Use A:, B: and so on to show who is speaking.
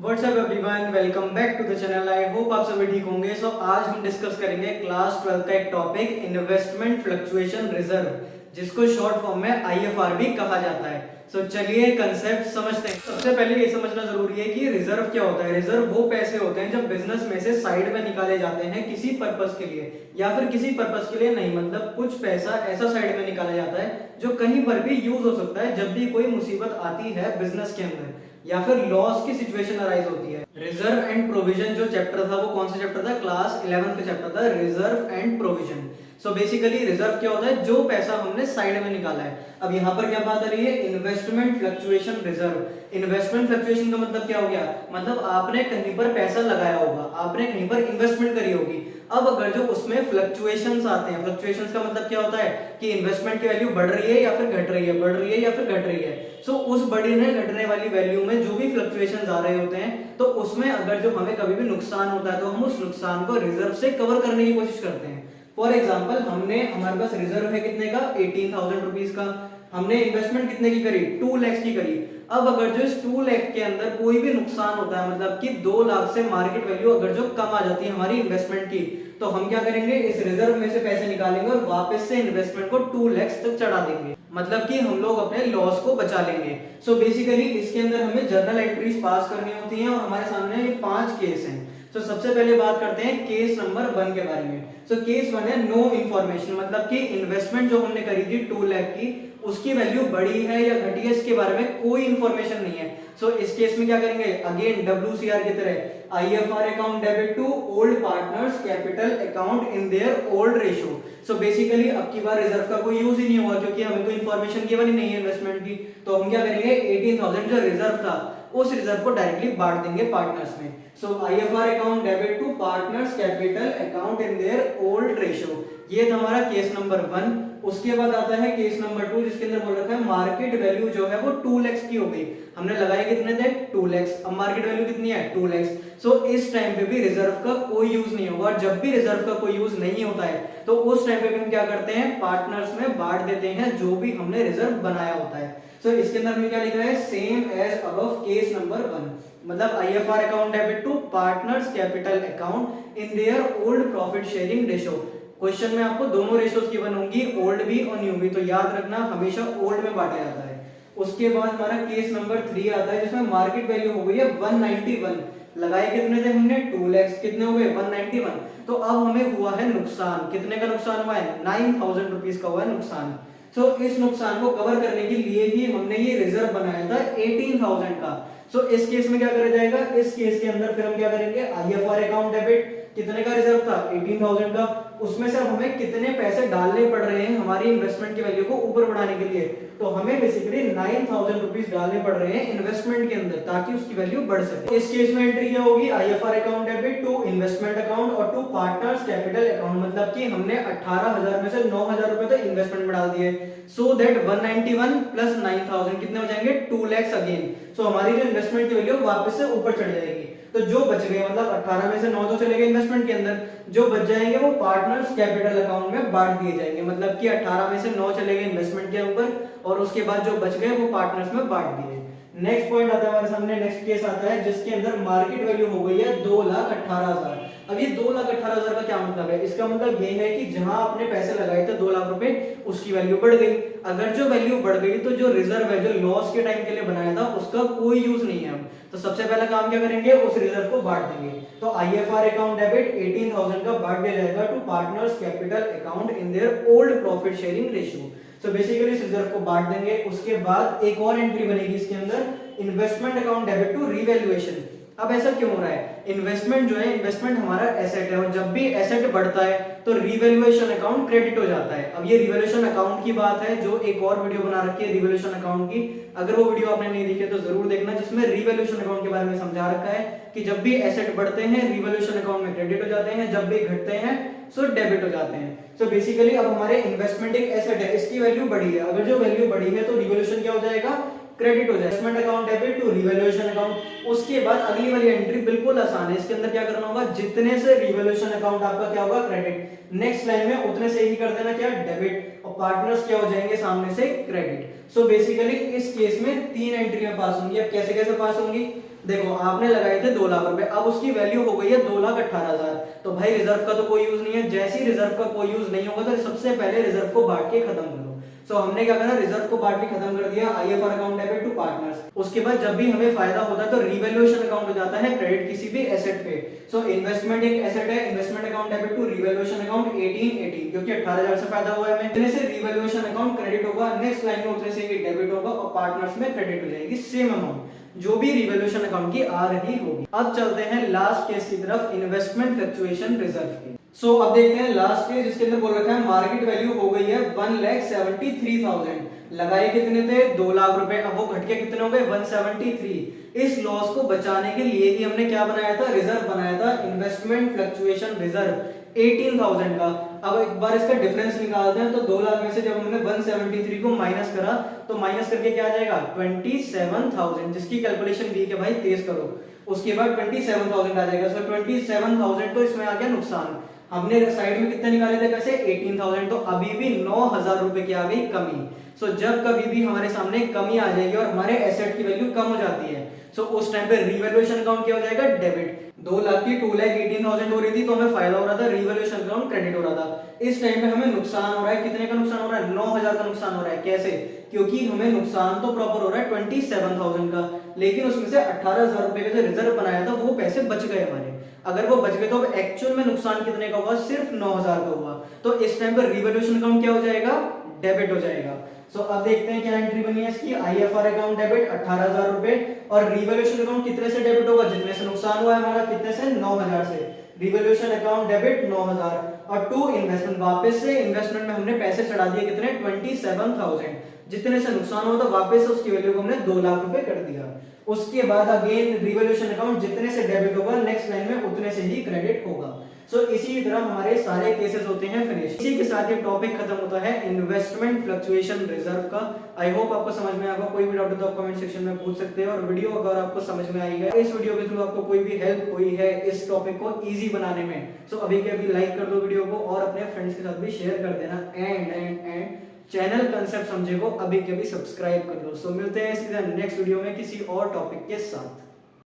A: WhatsApp everyone, welcome back to the channel. I hope आप सभी ठीक होंगे। सो आज हम डिस्कस करेंगे क्लास 12 का एक टॉपिक, इन्वेस्टमेंट फ्लक्चुएशन रिजर्व, जिसको शॉर्ट फॉर्म में आईएफआरबी कहा जाता है। सो चलिए कंसेप्ट समझते हैं। सबसे पहले ये समझना जरूरी है कि रिजर्व क्या होता है। रिजर्व वो पैसे होते हैं जब बिजनेस में से साइड में निकाले जाते हैं किसी पर्पस के लिए, या फिर किसी पर्पस के लिए नहीं, मतलब कुछ पैसा ऐसा साइड में निकाला जाता है जो कहीं पर भी यूज हो सकता है जब भी कोई मुसीबत आती है बिजनेस के अंदर, या फिर लॉस की सिचुएशन अराइज होती है। रिजर्व एंड प्रोविजन जो चैप्टर था वो कौन सा चैप्टर था? क्लास 11 का चैप्टर था, reserve and provision. So basically reserve क्या होता है? जो पैसा हमने साइड में निकाला है। अब यहाँ पर क्या बात आ रही है? Investment fluctuation reserve. Investment fluctuation का मतलब क्या हो गया? मतलब आपने कहीं पर पैसा लगाया होगा, आपने कहीं पर इन्वेस्टमेंट करी होगी। अब अगर जो उसमें फ्लक्चुएशंस आते हैं, फ्लक्चुएशंस का मतलब क्या होता है कि इन्वेस्टमेंट की वैल्यू बढ़ रही है या फिर घट रही है, बढ़ रही है या फिर घट रही है। सो उस बढ़ने घटने वाली वैल्यू में जो भी फ्लक्चुएशंस आ रहे होते हैं, तो उसमें अगर जो हमें कभी भी नुकसान होता है तो हम उस नुकसान को रिजर्व से कवर करने की कोशिश करते हैं। फॉर एग्जाम्पल, हमारे पास रिजर्व है कितने का? 18,000 रुपीज का। हमने इन्वेस्टमेंट कितने की करी? 2 लाख की करी। अब अगर जो इस 2 लाख के अंदर कोई भी नुकसान होता है, मतलब कि 2 लाख से मार्केट वैल्यू अगर जो कम आ जाती है हमारी इन्वेस्टमेंट की, तो हम क्या करेंगे? इस रिजर्व में से पैसे निकालेंगे और वापस से इन्वेस्टमेंट को 2 लाख तक चढ़ा देंगे, मतलब कि हम लोग अपने लॉस को बचा लेंगे। सो बेसिकली इसके अंदर हमें जर्नल एंट्रीज पास करनी होती हैं और हमारे सामने 5 केस हैं। तो सबसे पहले बात करते हैं केस नंबर 1 के बारे में। सो केस 1 है नो इन्फॉर्मेशन, मतलब कि इन्वेस्टमेंट जो हमने करी थी 2 लाख की, उसकी वैल्यू बढ़ी है या घटी है इसके बारे में कोई इन्फॉर्मेशन नहीं है। सो इस केस में क्या करेंगे? अगेन WCR की तरह IFR account debit to old partners capital account in their old ratio. So basically अब की बार रिजर्व का कोई यूज ही नहीं हुआ क्योंकि हमें कोई इन्फॉर्मेशन गिवन ही नहीं है इन्वेस्टमेंट की। तो हम क्या करेंगे? 18,000 जो रिजर्व था उस रिजर्व को डायरेक्टली बांट देंगे पार्टनर्स में। So IFR account debit to partners capital account in their old ratio. ये था हमारा केस नंबर 1। उसके बाद आता है केस नंबर 2, जिसके अंदर बोल रखा है मार्केट वैल्यू जो है वो 2 लाख की हो गई। हमने लगाए कितने थे? 2 लाख। अब मार्केट वैल्यू कितनी है? 2 लाख। सो इस टाइम पे भी रिजर्व का कोई यूज नहीं होगा। जब भी रिजर्व का कोई यूज नहीं होता है तो उस टाइम पे भी हम क्या करते हैं? पार्टनर्स में बांट देते हैं जो भी हमने रिजर्व बनाया होता है। सो इसके अंदर में क्या लिख रहा है? Same as above case number 1, मतलब IFR account debit to partners capital account in their old profit sharing ratio. Question में आपको दोनों रेशियोज गिवन होंगी, ओल्ड भी और न्यू भी, तो याद रखना हमेशा ओल्ड में बांटा जाता है। उसके बाद हमारा केस नंबर 3 आता है जिसमें मार्केट वैल्यू हो गई है 191। लगाए कितने थे हमने? 2 लाख। कितने हो गए? 191। तो अब हमें हुआ है नुकसान। कितने का नुकसान हुआ है? 9,000 रुपीज का हुआ है नुकसान। सो इस नुकसान को कवर करने के लिए ही हमने ये रिजर्व बनाया था 18,000 का। सो इस केस में क्या करा जाएगा? इस केस के अंदर फिर हम क्या करेंगे? आईएफआर अकाउंट डेबिट कितने का रिजर्व था? 18,000 का। उसमें से हमें कितने पैसे डालने पड़ रहे हैं हमारी इन्वेस्टमेंट की वैल्यू को ऊपर बढ़ाने के लिए? तो हमें बेसिकली 9,000 रुपीज डालने पड़ रहे हैं इन्वेस्टमेंट के अंदर ताकि उसकी वैल्यू बढ़ सके। इस केस में एंट्री क्या होगी? IFR account debit to investment account और टू पार्टनर्स कैपिटल अकाउंट, मतलब कि हमने 18,000 में से 9,000 रुपए तो इन्वेस्टमेंट में डाल दिए। सो दैट 191 प्लस 9,000 कितने हो जाएंगे? 2 लाख अगेन। सो हमारी जो इन्वेस्टमेंट की वैल्यू वापस से ऊपर चढ़ जाएगी। तो जो बच गए, मतलब 18 में से 9 तो चले गए इन्वेस्टमेंट के अंदर, जो बच जाएंगे वो पार्टनर्स कैपिटल अकाउंट में बांट दिए जाएंगे। मतलब कि 18 में से 9 चले गए इन्वेस्टमेंट के ऊपर और उसके बाद जो बच गए वो पार्टनर्स में बांट दिए। नेक्स्ट पॉइंट आता है हमारे सामने, नेक्स्ट केस आता है जिसके अंदर मार्केट वैल्यू हो गई है 2,18,000। अब ये 2,18,000 का क्या मतलब है? इसका मतलब ये है कि जहां आपने पैसे लगाए थे 2 लाख रुपए, उसकी वैल्यू बढ़ गई। अगर जो वैल्यू बढ़ गई तो जो रिजर्व है, जो लॉस के टाइम के लिए बनाया था, उसका कोई यूज नहीं है। तो सबसे पहला काम क्या करेंगे? उस रिजर्व को बांट देंगे। तो आईएफआर अकाउंट डेबिट 18,000 का बांट दिया जाएगा to partners capital account in their old profit sharing ratio. So basically इस रिजर्व को बांट देंगे। उसके बाद एक और एंट्री बनेगी इसके अंदर, investment account debit to revaluation. अब ऐसा क्यों हो रहा है? इन्वेस्टमेंट जो है, इन्वेस्टमेंट हमारा एसेट है और जब भी एसेट बढ़ता है तो रिवैल्यूएशन अकाउंट क्रेडिट हो जाता है। अब ये रिवैल्यूएशन अकाउंट की बात है, जो एक और वीडियो बना रखी है रिवैल्यूएशन अकाउंट की, अगर वो वीडियो आपने नहीं देखी तो जरूर देखना, जिसमें रिवैल्यूएशन अकाउंट के बारे में समझा रखा है कि जब भी एसेट बढ़ते हैं रिवैल्यूएशन अकाउंट में क्रेडिट हो जाते हैं, जब भी घटते हैं सो डेबिट हो जाते हैं। सो बेसिकली अब हमारे इन्वेस्टमेंट एक एसेट है, इसकी वैल्यू बढ़ी है। अगर जो वैल्यू बढ़ी है तो रिवैल्यूएशन क्या हो जाएगा? क्रेडिट हो जाए। Investment account debit to revaluation account. उसके बाद अगली वाली एंट्री बिल्कुल आसान है, इसके अंदर क्या करना होगा, जितने से रिवैल्यूएशन अकाउंट आपका क्या होगा, क्रेडिट, नेक्स्ट लाइन में उतने से ही कर देना क्या, डेबिट, और पार्टनर्स क्या हो जाएंगे सामने से, क्रेडिट। सो बेसिकली इस केस में 3 एंट्रियां पास होंगी। अब कैसे कैसे पास होंगी, देखो आपने लगाए थे 2 लाख रुपए, अब उसकी वैल्यू हो गई है 2,18,000, तो भाई रिजर्व का तो कोई यूज नहीं है। जैसे ही रिजर्व का कोई यूज नहीं होगा तो सबसे पहले रिजर्व को बांट के खत्म करो। सो हमने क्या करा, रिजर्व को बांट के खत्म कर दिया, IFR account debit to partners. उसके बाद जब भी हमें फायदा होता है तो रिवैल्यूएशन अकाउंट हो जाता है क्रेडिट किसी भी एसेट पे। सो इन्वेस्टमेंट एक एसेट है, investment account debit to revaluation account 1818, क्योंकि 18,000 से फायदा हुआ है हमें, इतने से रिवैल्यूएशन अकाउंट क्रेडिट होगा, नेक्स्ट लाइन में उतने से ही डेबिट होगा और पार्टनर्स में क्रेडिट हो जाएगी सेम अमाउंट जो भी रिवैल्यूएशन अकाउंट की आ रही होगी। अब चलते हैं लास्ट केस की तरफ, इन्वेस्टमेंट फ्लक्चुएशन रिजर्व की। सो अब देखते हैं लास्ट केस, जिसके अंदर बोल रखा है मार्केट वैल्यू हो गई है 1,73,000, लगाए कितने थे, 2 लाख रुपए, अब वो घट के कितने हो गए, 173। इस लॉस को बचाने के लिए ही हमने क्या बनाया था, रिजर्व बनाया था, इन्वेस्टमेंट फ्लक्चुएशन रिजर्व 18,000 का। अब एक बार इसका डिफरेंस निकालते हैं, तो 2 लाख में से जब हमने 173 को माइनस करा तो माइनस करके क्या आ जाएगा, 27,000, जिसकी कैलकुलेशन वीक है भाई, तेज करो। उसके बाद 27,000 आ जाएगा। सो 27,000 तो इसमें आ गया नुकसान। हमने साइड में कितने निकाले थे पैसे, 18,000, तो अभी भी 9,000 रुपए की आ गई कमी। सो जब कभी भी हमारे सामने कमी आ जाएगी और हमारे एसेट की वैल्यू कम हो जाती है, सो उस टाइम पे रिवैल्यूएशन अकाउंट क्या हो जाएगा, डेबिट। 2 लाख की 2,18,000 हो रही थी तो हमें फायदा हो रहा था, रिवैल्यूएशन अकाउंट क्रेडिट हो रहा था। इस टाइम पे हमें नुकसान हो रहा है, कितने का नुकसान हो रहा है, 9,000 का नुकसान हो रहा है। कैसे, क्योंकि हमें नुकसान तो प्रॉपर हो रहा है 27,000 का, लेकिन उसमें से 18,000 रुपए का जो रिजर्व बनाया था वो पैसे बच गए हमारे। अगर वो बच गए तो अब एक्चुअल में नुकसान कितने का हुआ, सिर्फ 9,000 का हुआ। तो इस टाइम पर रिवैल्यूएशन अकाउंट क्या हो जाएगा, डेबिट हो जाएगा। सो अब देखते हैं क्या एंट्री बनी है इसकी, आईएफआर अकाउंट डेबिट 18,000 रुपए, और रिवैल्यूएशन अकाउंट कितने से डेबिट होगा, जितने से नुकसान हुआ है हमारा, कितने से, 9,000 से। रिवैल्यूएशन अकाउंट डेबिट 9,000, और टू इन्वेस्टमेंट, वापस से इन्वेस्टमेंट में हमने पैसे चढ़ा दिए कितने, 27,000, जितने से नुकसान हुआ तो वापस से उसकी वैल्यू को हमने 2 लाख रुपए कर दिया। उसके बाद अगेन रिवैल्यूएशन अकाउंट जितने से डेबिट होगा, नेक्स्ट लाइन में उतने से ही क्रेडिट होगा। सो इसी तरह हमारे सारे केसेस होते हैं फिनिश। इसी के साथ ये टॉपिक खत्म होता है इन्वेस्टमेंट फ्लक्चुएशन रिजर्व का। आई होप आपको समझ में आएगा। कोई भी डाउट तो आप कमेंट सेक्शन में पूछ सकते हैं, और वीडियो अगर आपको समझ में आई है, इस वीडियो के थ्रू आपको कोई भी हेल्प हुई है इस टॉपिक को इजी बनाने में, सो अभी के अभी लाइक कर दो वीडियो को और अपने फ्रेंड्स के साथ भी शेयर कर देना। एंड चैनल कंसेप्ट समझे को अभी के अभी सब्सक्राइब कर लो। सो मिलते हैं इसके नेक्स्ट वीडियो में किसी और टॉपिक के साथ।